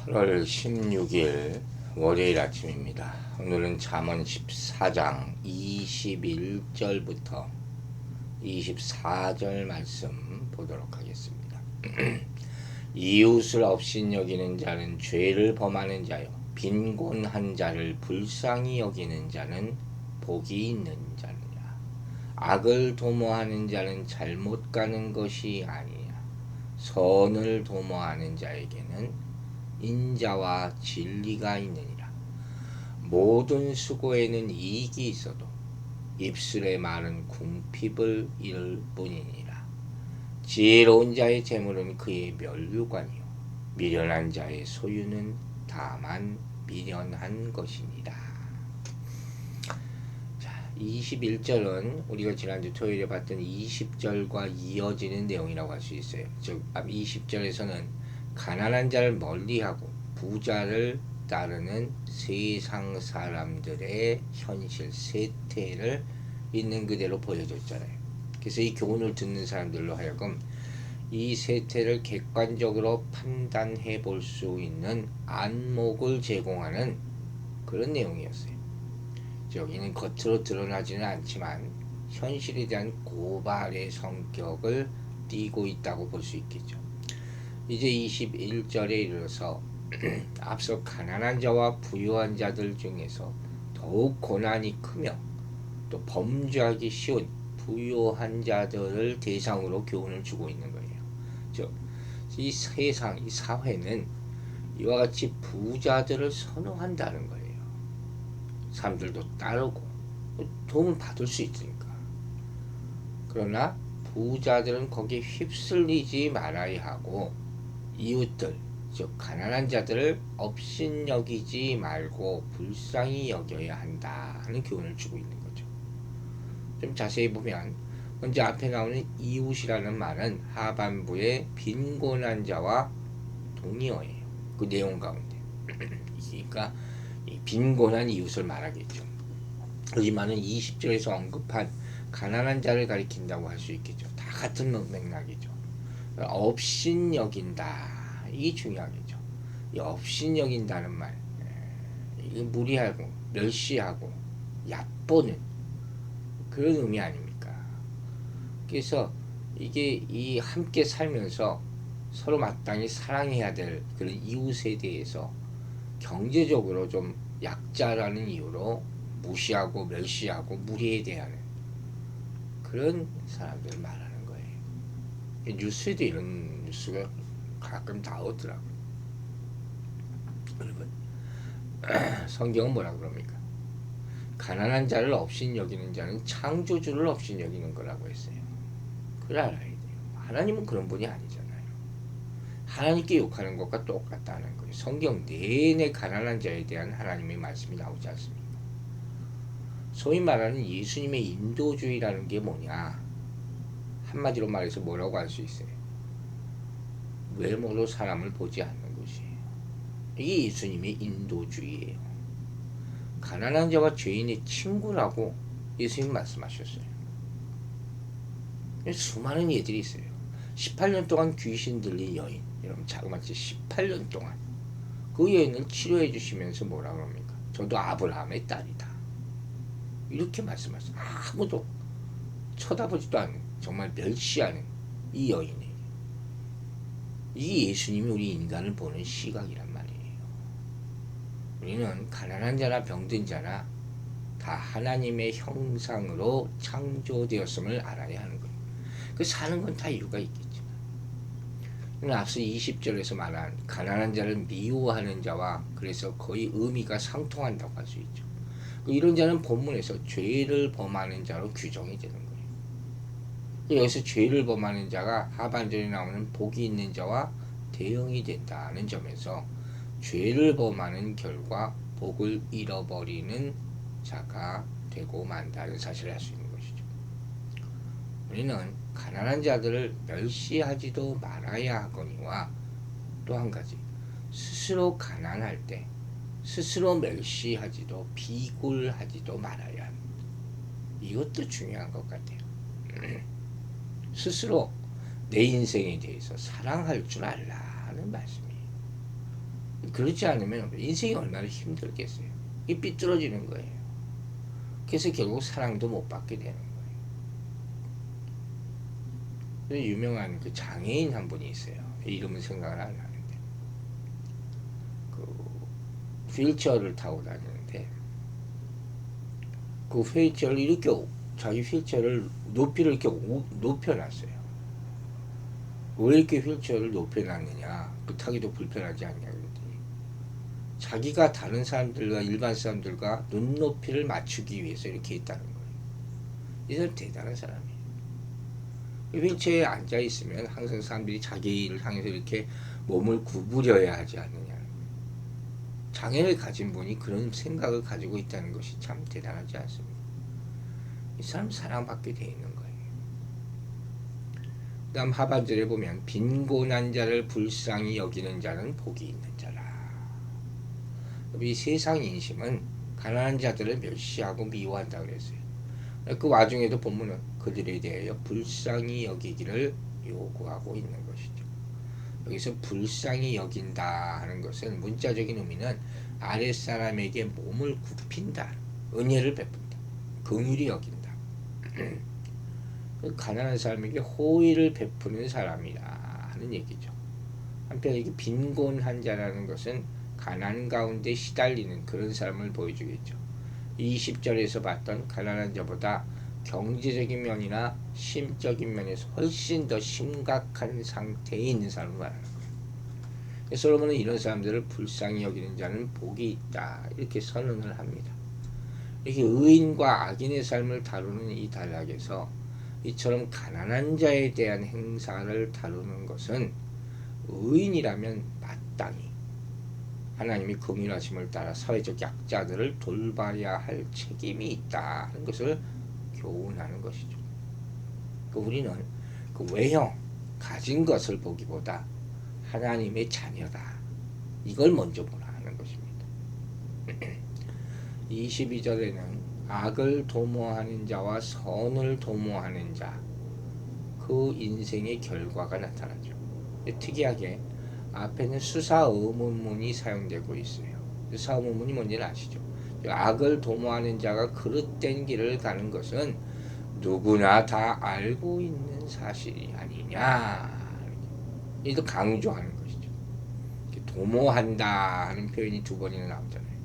8월 16일 월요일 아침입니다. 오늘은 잠언 14장 21절부터 24절 말씀 보도록 하겠습니다. 이웃을 업신여기는 자는 죄를 범하는 자요, 빈곤한 자를 불쌍히 여기는 자는 복이 있는 자느냐. 악을 도모하는 자는 잘못 가는 것이 아니냐. 선을 도모하는 자에게는 인자와 진리가 있느니라. 모든 수고에는 이익이 있어도 입술의 말은 궁핍을 이룰 뿐이니라. 지혜로운 자의 재물은 그의 면류관이요, 미련한 자의 소유는 다만 미련한 것이니라. 자, 21절은 우리가 지난주 토요일에 봤던 20절과 이어지는 내용이라고 할 수 있어요. 즉 20절에서는 가난한 자를 멀리하고 부자를 따르는 세상 사람들의 현실 세태를 있는 그대로 보여줬잖아요. 그래서 이 교훈을 듣는 사람들로 하여금 이 세태를 객관적으로 판단해 볼 수 있는 안목을 제공하는 그런 내용이었어요. 여기는 겉으로 드러나지는 않지만 현실에 대한 고발의 성격을 띠고 있다고 볼 수 있겠죠. 이제 21절에 이르러서 앞서 가난한 자와 부유한 자들 중에서 더욱 고난이 크며 또 범죄하기 쉬운 부유한 자들을 대상으로 교훈을 주고 있는 거예요. 즉, 이 세상, 이 사회는 이와 같이 부자들을 선호한다는 거예요. 사람들도 따르고 도움을 받을 수 있으니까. 그러나 부자들은 거기에 휩쓸리지 말아야 하고 이웃들, 즉 가난한 자들을 업신여기지 말고 불쌍히 여겨야 한다 하는 교훈을 주고 있는 거죠. 좀 자세히 보면 먼저 앞에 나오는 이웃이라는 말은 하반부의 빈곤한 자와 동의어예요. 그 내용 가운데. 그러니까 빈곤한 이웃을 말하겠죠. 이 말은 20절에서 언급한 가난한 자를 가리킨다고 할 수 있겠죠. 다 같은 맥락이죠. 업신여긴다, 이게 중요하겠죠. 이 업신여긴다는 말, 이게 무리하고 멸시하고 얕보는 그런 의미 아닙니까? 그래서 이게 이 함께 살면서 서로 마땅히 사랑해야 될 그런 이웃에 대해서 경제적으로 좀 약자라는 이유로 무시하고 멸시하고 무리에 대하는 그런 사람들을 말하는 거예요. 뉴스에도 이런 뉴스가 가끔 나오더라고요. 여러분, 성경은 뭐라 그럽니까? 가난한 자를 업신여기는 자는 창조주를 업신여기는 거라고 했어요. 그걸 알아야 돼요. 하나님은 그런 분이 아니잖아요. 하나님께 욕하는 것과 똑같다는 거예요. 성경 내내 가난한 자에 대한 하나님의 말씀이 나오지 않습니까? 소위 말하는 예수님의 인도주의라는 게 뭐냐? 한마디로 말해서 뭐라고 할 수 있어요? 외모로 사람을 보지 않는 것이에요. 이게 예수님의 인도주의예요. 가난한 자와 죄인의 친구라고 예수님 말씀하셨어요. 수많은 예들이 있어요. 18년 동안 귀신 들린 여인, 여러분 자그마치 18년 동안 그 여인을 치료해 주시면서 뭐라 그럽니까? 저도 아브라함의 딸이다, 이렇게 말씀하셨어요. 아무도 쳐다보지도 않는, 정말 멸시하는 이 여인에게. 이게 예수님이 우리 인간을 보는 시각이란 말이에요. 우리는 가난한 자나 병든 자나 다 하나님의 형상으로 창조되었음을 알아야 하는 거예요. 그 사는 건 다 이유가 있겠지만, 앞서 20절에서 말한 가난한 자를 미워하는 자와 그래서 거의 의미가 상통한다고 할 수 있죠. 이런 자는 본문에서 죄를 범하는 자로 규정이 되는 거예요. 여기서 죄를 범하는 자가 하반절에 나오는 복이 있는 자와 대응이 된다는 점에서 죄를 범하는 결과 복을 잃어버리는 자가 되고 만다는 사실을 알 수 있는 것이죠. 우리는 가난한 자들을 멸시하지도 말아야 하거니와 또 한 가지, 스스로 가난할 때 스스로 멸시하지도 비굴하지도 말아야 합니다. 이것도 중요한 것 같아요. 스스로 내 인생에 대해서 사랑할 줄 알라는 말씀이에요. 그렇지 않으면 인생이 얼마나 힘들겠어요. 이 삐뚤어지는 거예요. 그래서 결국 사랑도 못 받게 되는 거예요. 유명한 그 장애인 한 분이 있어요. 이름은 생각을 안 나는데 그 휠체어를 타고 다니는데 그 휠체어를 이렇게 자기 휠체어를 높이를 이렇게 높여놨어요. 왜 이렇게 휠체어를 높여놨느냐? 그 타기도 불편하지 않냐 그랬더니 자기가 다른 사람들과 일반 사람들과 눈높이를 맞추기 위해서 이렇게 있다는 거예요. 이 사람 대단한 사람이에요. 휠체어에 앉아 있으면 항상 사람들이 자기를 향해서 이렇게 몸을 구부려야 하지 않느냐. 장애를 가진 분이 그런 생각을 가지고 있다는 것이 참 대단하지 않습니까? 이 사람 사랑받게 돼 있는 거예요. 그 다음 하반절에 보면 빈곤한 자를 불쌍히 여기는 자는 복이 있는 자라. 이 세상 인심은 가난한 자들을 멸시하고 미워한다 그랬어요. 그 와중에도 본문은 그들에 대하여 불쌍히 여기기를 요구하고 있는 것이죠. 여기서 불쌍히 여긴다 하는 것은 문자적인 의미는 아랫사람에게 몸을 굽힌다, 은혜를 베푼다, 긍휼히 여긴다. 가난한 사람에게 호의를 베푸는 사람이라 하는 얘기죠. 한편 이게 빈곤한 자라는 것은 가난 가운데 시달리는 그런 사람을 보여주겠죠. 20절에서 봤던 가난한 자보다 경제적인 면이나 심적인 면에서 훨씬 더 심각한 상태에 있는 사람을 말하는 거예요. 솔로몬은 이런 사람들을 불쌍히 여기는 자는 복이 있다 이렇게 선언을 합니다. 이렇게 의인과 악인의 삶을 다루는 이 단락에서 이처럼 가난한 자에 대한 행사를 다루는 것은 의인이라면 마땅히 하나님이 긍휼하심을 따라 사회적 약자들을 돌봐야 할 책임이 있다는 것을 교훈하는 것이죠. 우리는 그 외형, 가진 것을 보기보다 하나님의 자녀다. 이걸 먼저 보라는 것입니다. 22절에는 악을 도모하는 자와 선을 도모하는 자, 그 인생의 결과가 나타나죠. 특이하게 앞에는 수사 의문문이 사용되고 있어요. 수사 의문문이 뭔지는 아시죠? 악을 도모하는 자가 그릇된 길을 가는 것은 누구나 다 알고 있는 사실이 아니냐. 이도 강조하는 것이죠. 도모한다 하는 표현이 두 번이나 나오잖아요.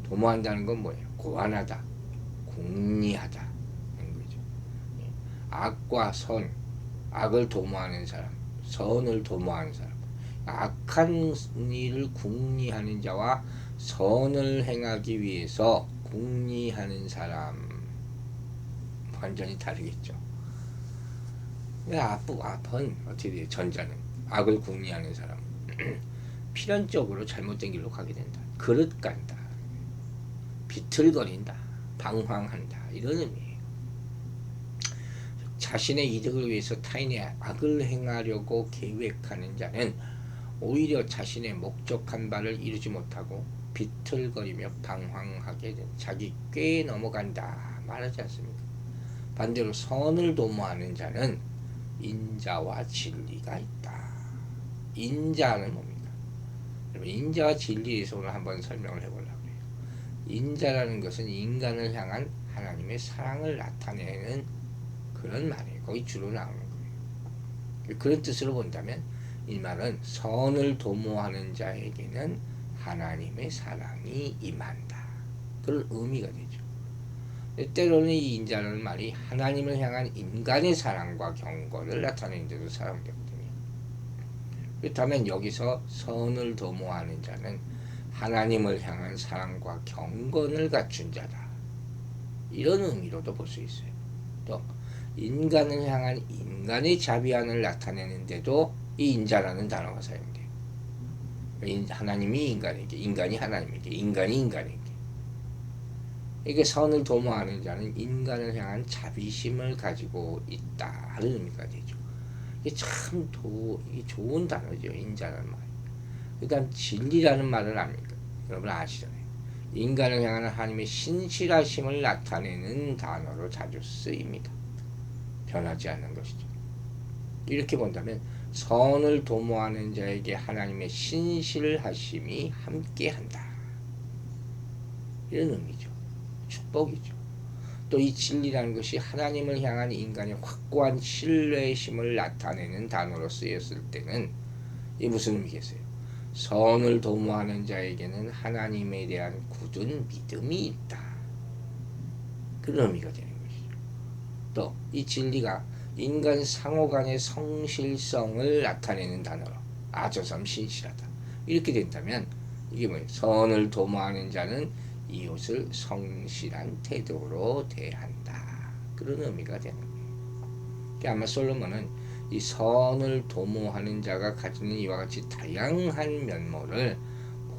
도모한다는 건 뭐예요? 고안하다, 궁리하다 하는 거죠. 악과 선, 악을 도모하는 사람, 선을 도모하는 사람, 악한 일을 궁리하는 자와 선을 행하기 위해서 궁리하는 사람 완전히 다르겠죠. 앞은 어떻게 돼요? 전자는 악을 궁리하는 사람 필연적으로 잘못된 길로 가게 된다. 그릇 간다. 비틀거린다. 방황한다. 이런 의미예요. 자신의 이득을 위해서 타인의 악을 행하려고 계획하는 자는 오히려 자신의 목적한 바를 이루지 못하고 비틀거리며 방황하게 된 자기 꾀에 넘어간다 말하지 않습니까? 반대로 선을 도모하는 자는 인자와 진리가 있다. 인자는 뭡니까? 인자와 진리에서 오늘 한번 설명을 해보려고 해요. 인자라는 것은 인간을 향한 하나님의 사랑을 나타내는 그런 말이에요. 거기 주로 나오는 거예요. 그런 뜻으로 본다면 이 말은 선을 도모하는 자에게는 하나님의 사랑이 임한다. 그런 의미가 되죠. 때로는 이 인자라는 말이 하나님을 향한 인간의 사랑과 경건을 나타내는 데도 사용되거든요. 그렇다면 여기서 선을 도모하는 자는 하나님을 향한 사랑과 경건을 갖춘 자다. 이런 의미로도 볼 수 있어요. 또 인간을 향한 인간의 자비함을 나타내는데도 이 인자라는 단어가 사용돼요. 하나님이 인간에게, 인간이 하나님에게, 인간이 인간에게. 이게 선을 도모하는 자는 인간을 향한 자비심을 가지고 있다 하는 의미가 되죠. 이게 참 이게 좋은 단어죠. 인자라는 말. 그다음 진리라는 말은 압니까? 여러분 아시잖아요. 인간을 향한 하나님의 신실하심을 나타내는 단어로 자주 쓰입니다. 변하지 않는 것이죠. 이렇게 본다면 선을 도모하는 자에게 하나님의 신실하심이 함께한다. 이런 의미죠. 축복이죠. 또 이 진리라는 것이 하나님을 향한 인간의 확고한 신뢰심을 나타내는 단어로 쓰였을 때는 이 무슨 의미겠어요? 선을 도모하는 자에게는 하나님에 대한 굳은 믿음이 있다. 그런 의미가 되는 것이죠. 또 이 진리가 인간 상호 간의 성실성을 나타내는 단어로 저 사람 신실하다. 이렇게 된다면 이게 뭐예요? 선을 도모하는 자는 이웃을 성실한 태도로 대한다. 그런 의미가 되는 거예요. 아마 솔로몬은 이 선을 도모하는 자가 가지는 이와 같이 다양한 면모를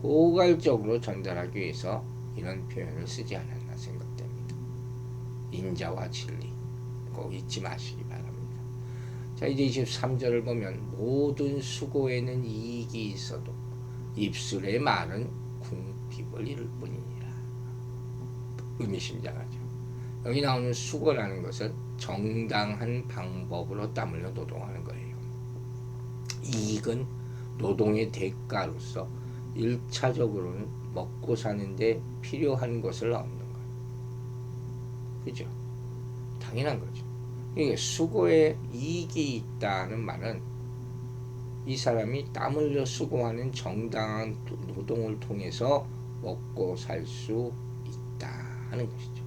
포괄적으로 전달하기 위해서 이런 표현을 쓰지 않았나 생각됩니다. 인자와 진리 꼭 잊지 마시기 바랍니다. 자, 이제 23절을 보면 모든 수고에는 이익이 있어도 입술의 말은 궁핍을 이룰 뿐이니라. 의미심장하죠. 여기 나오는 수고라는 것은 정당한 방법으로 땀 흘려 노동하는 거예요. 이익은 노동의 대가로서 1차적으로는 먹고 사는데 필요한 것을 얻는 거예요. 그죠? 당연한 거죠. 그러니까 수고에 이익이 있다는 말은 이 사람이 땀 흘려 수고하는 정당한 노동을 통해서 먹고 살 수 있다 하는 것이죠.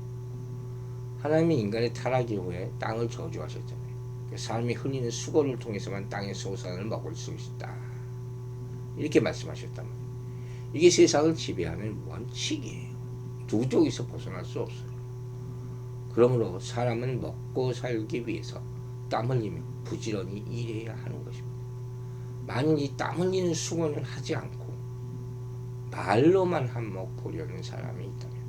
하나님이 인간의 타락 이후에 땅을 저주하셨잖아요. 사람이 흘리는 수고를 통해서만 땅의 소산을 먹을 수 있다. 이렇게 말씀하셨단 말이에요. 이게 세상을 지배하는 원칙이에요. 누구에서 벗어날 수 없어요. 그러므로 사람은 먹고 살기 위해서 땀 흘리며 부지런히 일해야 하는 것입니다. 만일 이 땀 흘리는 수고를 하지 않고 말로만 한몫 보려는 사람이 있다면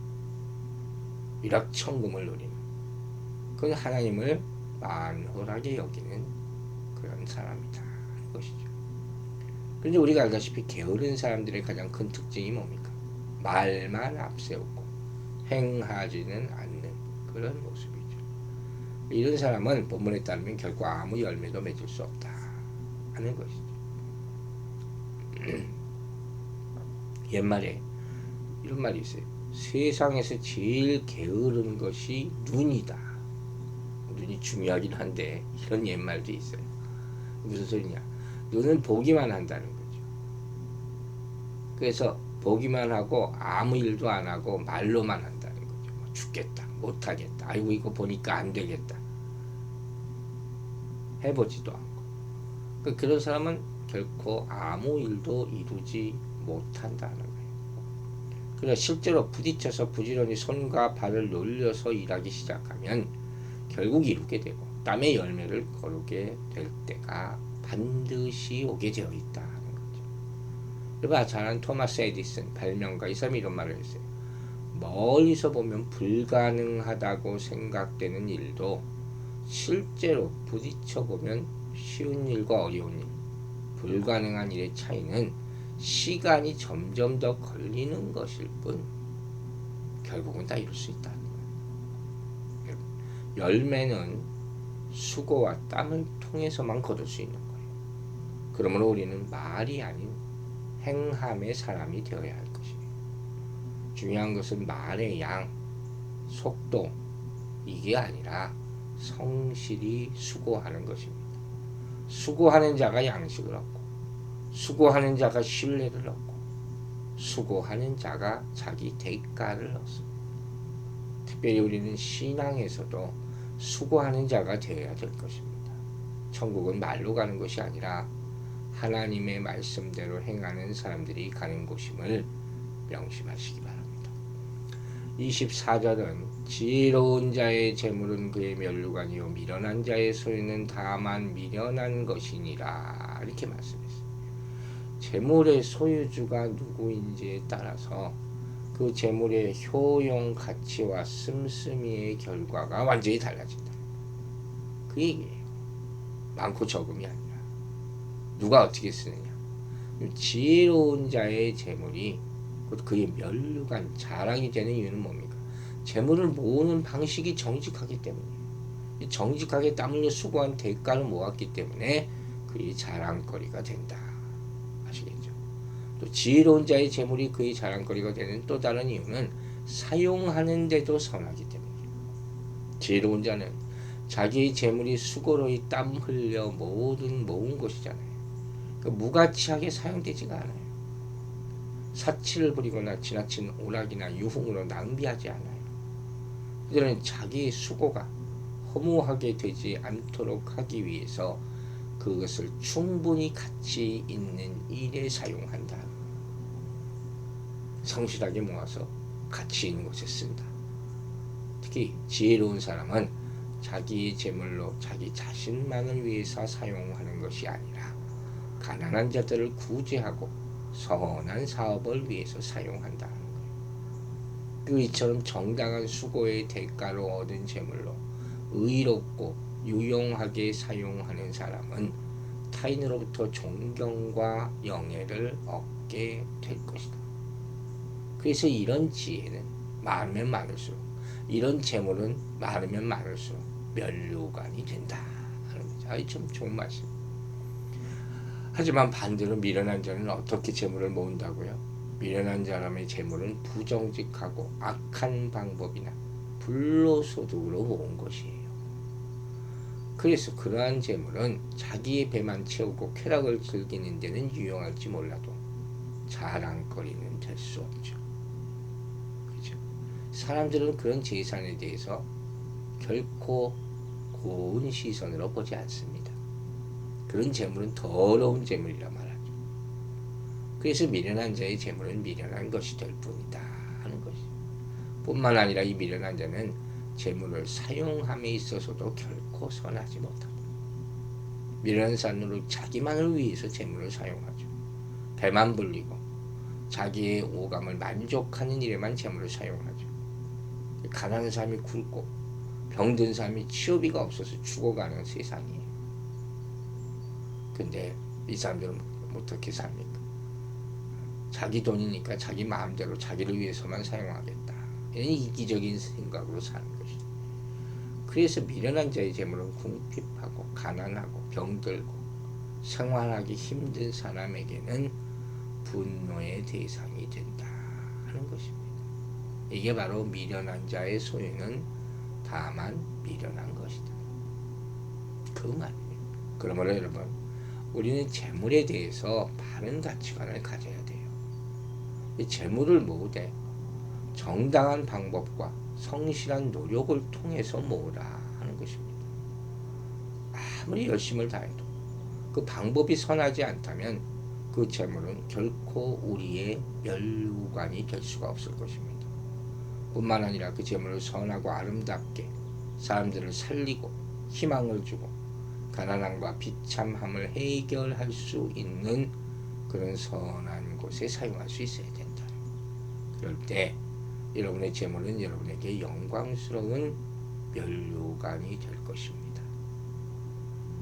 일확천금을 누리는 그건 하나님을 만홀하게 여기는 그런 사람이다 하는 것이죠. 그런데 우리가 알다시피 게으른 사람들의 가장 큰 특징이 뭡니까? 말만 앞세우고 행하지는 않는 그런 모습이죠. 이런 사람은 본문에 따르면 결코 아무 열매도 맺을 수 없다 하는 것이죠. 옛말에 이런 말이 있어요. 세상에서 제일 게으른 것이 눈이다. 눈이 중요하긴 한데 이런 옛말도 있어요. 무슨 소리냐? 눈은 보기만 한다는 거죠. 그래서 보기만 하고 아무 일도 안 하고 말로만 한다는 거죠. 죽겠다, 못하겠다, 아이고 이거 보니까 안 되겠다. 해보지도 않고. 그런 사람은 결코 아무 일도 이루지 못한다는 거예요. 그러나 실제로 부딪혀서 부지런히 손과 발을 놀려서 일하기 시작하면 결국 이루게 되고 땀의 열매를 거두게 될 때가 반드시 오게 되어 있다 하는 거죠. 여러분 잘 아는 토마스 에디슨 발명가 이 사람이 이런 말을 했어요. 멀리서 보면 불가능하다고 생각되는 일도 실제로 부딪혀 보면 쉬운 일과 어려운 일, 불가능한 일의 차이는 시간이 점점 더 걸리는 것일 뿐 결국은 다 이룰 수 있다는 거예요. 열매는 수고와 땀을 통해서만 거둘 수 있는 거예요. 그러므로 우리는 말이 아닌 행함의 사람이 되어야 할 것이에요. 중요한 것은 말의 양, 속도 이게 아니라 성실히 수고하는 것입니다. 수고하는 자가 양식을 얻고 수고하는 자가 신뢰를 얻고 수고하는 자가 자기 대가를 얻습니다. 특별히 우리는 신앙에서도 수고하는 자가 되어야 될 것입니다. 천국은 말로 가는 것이 아니라 하나님의 말씀대로 행하는 사람들이 가는 곳임을 명심하시기 바랍니다. 24절은 지혜로운 자의 재물은 그의 면류관이요 미련한 자의 소유는 다만 미련한 것이니라 이렇게 말씀했습니다. 재물의 소유주가 누구인지에 따라서 그 재물의 효용 가치와 씀씀이의 결과가 완전히 달라진다. 그 얘기예요. 많고 적음이 아니라 누가 어떻게 쓰느냐. 지혜로운 자의 재물이 그의 면류관 자랑이 되는 이유는 뭡니까? 재물을 모으는 방식이 정직하기 때문이에요. 정직하게 땀 흘려 수고한 대가를 모았기 때문에 그의 자랑거리가 된다. 아시겠죠? 또 지혜로운 자의 재물이 그의 자랑거리가 되는 또 다른 이유는 사용하는데도 선하기 때문이에요. 지혜로운 자는 자기의 재물이 수고로이 땀 흘려 모은 것이잖아요. 그 무가치하게 사용되지가 않아요. 사치를 부리거나 지나친 오락이나 유흥으로 낭비하지 않아요. 그들은 자기의 수고가 허무하게 되지 않도록 하기 위해서 그것을 충분히 가치 있는 일에 사용한다. 성실하게 모아서 가치 있는 곳에 쓴다. 특히 지혜로운 사람은 자기의 재물로 자기 자신만을 위해서 사용하는 것이 아니라 가난한 자들을 구제하고 선한 사업을 위해서 사용한다는 거예요. 이처럼 정당한 수고의 대가로 얻은 재물로 의롭고 유용하게 사용하는 사람은 타인으로부터 존경과 영예를 얻게 될 것이다. 그래서 이런 지혜는 많으면 많을수록, 이런 재물은 많으면 많을수록 면류관이 된다 하는 거죠. 아이 참 좋은 말씀. 하지만 반대로 미련한 자는 어떻게 재물을 모은다고요? 미련한 사람의 재물은 부정직하고 악한 방법이나 불로소득으로 모은 것이에요. 그래서 그러한 재물은 자기의 배만 채우고 쾌락을 즐기는 데는 유용할지 몰라도 자랑거리는 될 수 없죠. 그렇죠? 사람들은 그런 재산에 대해서 결코 고운 시선으로 보지 않습니다. 그런 재물은 더러운 재물이라 말하죠. 그래서 미련한 자의 재물은 미련한 것이 될 뿐이다 하는 것이죠. 뿐만 아니라 이 미련한 자는 재물을 사용함에 있어서도 결코 선하지 못하고, 미련한 사람은 자기만을 위해서 재물을 사용하죠. 배만 불리고 자기의 오감을 만족하는 일에만 재물을 사용하죠. 가난한 사람이 굶고 병든 사람이 치료비가 없어서 죽어가는 세상이에요. 근데 이 사람들은 어떻게 삽니까? 자기 돈이니까 자기 마음대로 자기를 위해서만 사용하겠다. 이런 이기적인 생각으로 사는 것이죠. 그래서 미련한 자의 재물은 궁핍하고 가난하고 병들고 생활하기 힘든 사람에게는 분노의 대상이 된다 하는 것입니다. 이게 바로 미련한 자의 소유는 다만 미련한 것이다. 그 말이에요. 그러므로 여러분, 우리는 재물에 대해서 바른 가치관을 가져야 돼요. 이 재물을 모으되 정당한 방법과 성실한 노력을 통해서 모으라 하는 것입니다. 아무리 열심을 다해도 그 방법이 선하지 않다면 그 재물은 결코 우리의 면류관이 될 수가 없을 것입니다. 뿐만 아니라 그 재물을 선하고 아름답게 사람들을 살리고 희망을 주고 가난함과 비참함을 해결할 수 있는 그런 선한 곳에 사용할 수 있어야 된다. 그럴 때 여러분의 재물은 여러분에게 영광스러운 면류관이 될 것입니다.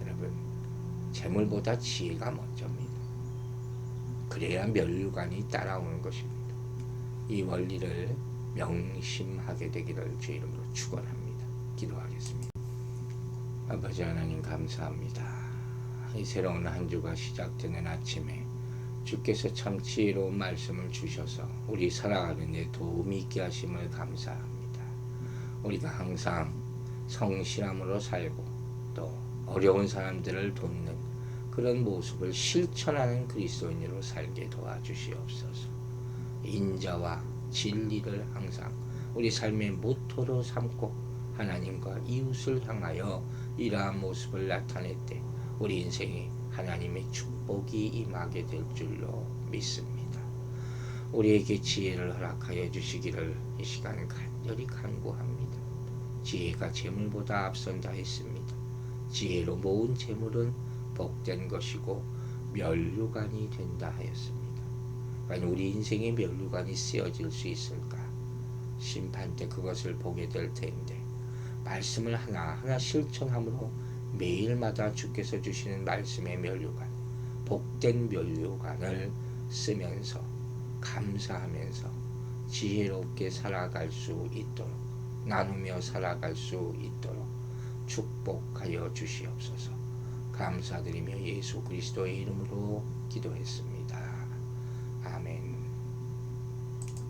여러분, 재물보다 지혜가 먼저입니다. 그래야 면류관이 따라오는 것입니다. 이 원리를 명심하게 되기를 주의 이름으로 축원합니다. 기도하겠습니다. 아버지 하나님 감사합니다. 이 새로운 한 주가 시작되는 아침에 주께서 참 지혜로운 말씀을 주셔서 우리 살아가는 데 도움이 있게 하심을 감사합니다. 우리가 항상 성실함으로 살고 또 어려운 사람들을 돕는 그런 모습을 실천하는 그리스도인으로 살게 도와주시옵소서. 인자와 진리를 항상 우리 삶의 모토로 삼고 하나님과 이웃을 향하여 이러한 모습을 나타낼 때 우리 인생에 하나님의 축복이 임하게 될 줄로 믿습니다. 우리에게 지혜를 허락하여 주시기를 이 시간 간절히 간구합니다. 지혜가 재물보다 앞선다 했습니다. 지혜로 모은 재물은 복된 것이고 면류관이 된다 하였습니다. 과연 우리 인생의 면류관이 쓰여질 수 있을까? 심판 때 그것을 보게 될 텐데 말씀을 하나하나 실천함으로 매일마다 주께서 주시는 말씀의 면류관, 복된 면류관을 쓰면서 감사하면서 지혜롭게 살아갈 수 있도록 나누며 살아갈 수 있도록 축복하여 주시옵소서. 감사드리며 예수 그리스도의 이름으로 기도했습니다.